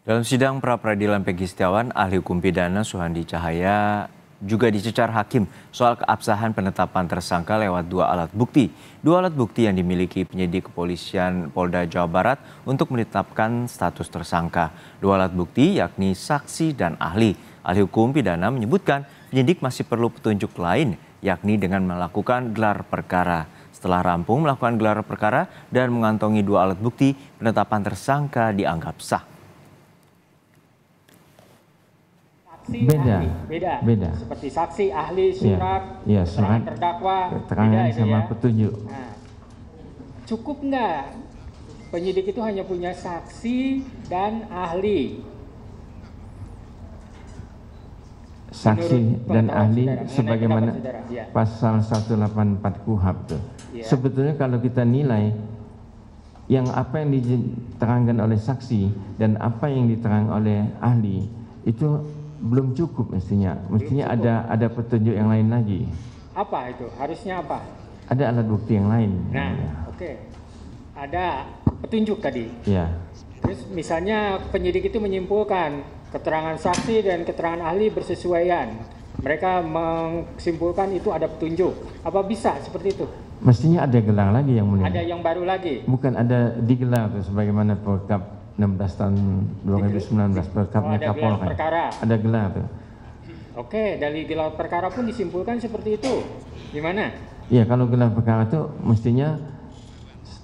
Dalam sidang pra-peradilan Peggy Setiawan, ahli hukum pidana Suhandi Cahaya juga dicecar hakim soal keabsahan penetapan tersangka lewat dua alat bukti. Dua alat bukti yang dimiliki penyidik kepolisian Polda Jawa Barat untuk menetapkan status tersangka. Dua alat bukti yakni saksi dan ahli. Ahli hukum pidana menyebutkan penyidik masih perlu petunjuk lain, yakni dengan melakukan gelar perkara. Setelah rampung melakukan gelar perkara dan mengantongi dua alat bukti, penetapan tersangka dianggap sah. Beda. Seperti saksi, ahli, surat, surat, terdakwa, keterangan sama petunjuk. Nah, cukup nggak penyidik itu hanya punya saksi dan ahli? Saksi dan ahli sebagaimana pasal 184 KUHP tuh. Sebetulnya kalau kita nilai yang apa yang diterangkan oleh saksi dan apa yang diterangkan oleh ahli itu belum cukup mestinya ada petunjuk yang lain lagi. Apa itu? Harusnya apa? Ada alat bukti yang lain. Nah, oke. Ada petunjuk tadi. Ya. Terus misalnya penyidik itu menyimpulkan keterangan saksi dan keterangan ahli bersesuaian. Mereka menyimpulkan itu ada petunjuk. Apa bisa seperti itu? Mestinya ada gelar lagi yang mulia. Ada yang baru lagi. Bukan ada digelar tuh sebagaimana Perkap 16 tahun 2019 Perkapnya Kapolri. Ada gelar tuh. Oke, dari gelar perkara pun disimpulkan seperti itu. Gimana? Iya, kalau gelar perkara itu mestinya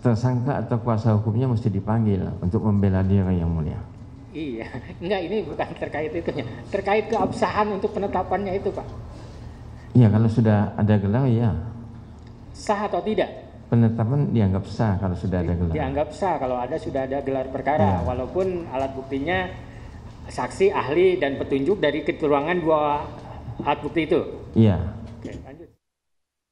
tersangka atau kuasa hukumnya mesti dipanggil untuk membela diri yang mulia. Iya, enggak, ini bukan terkait itunya. Terkait keabsahan untuk penetapannya itu, Pak. Iya, kalau sudah ada gelar ya. Sah atau tidak? Penetapan dianggap sah kalau sudah ada gelar. Dianggap sah kalau sudah ada gelar perkara, walaupun alat buktinya saksi, ahli, dan petunjuk dari keterangan dua alat bukti itu. Iya.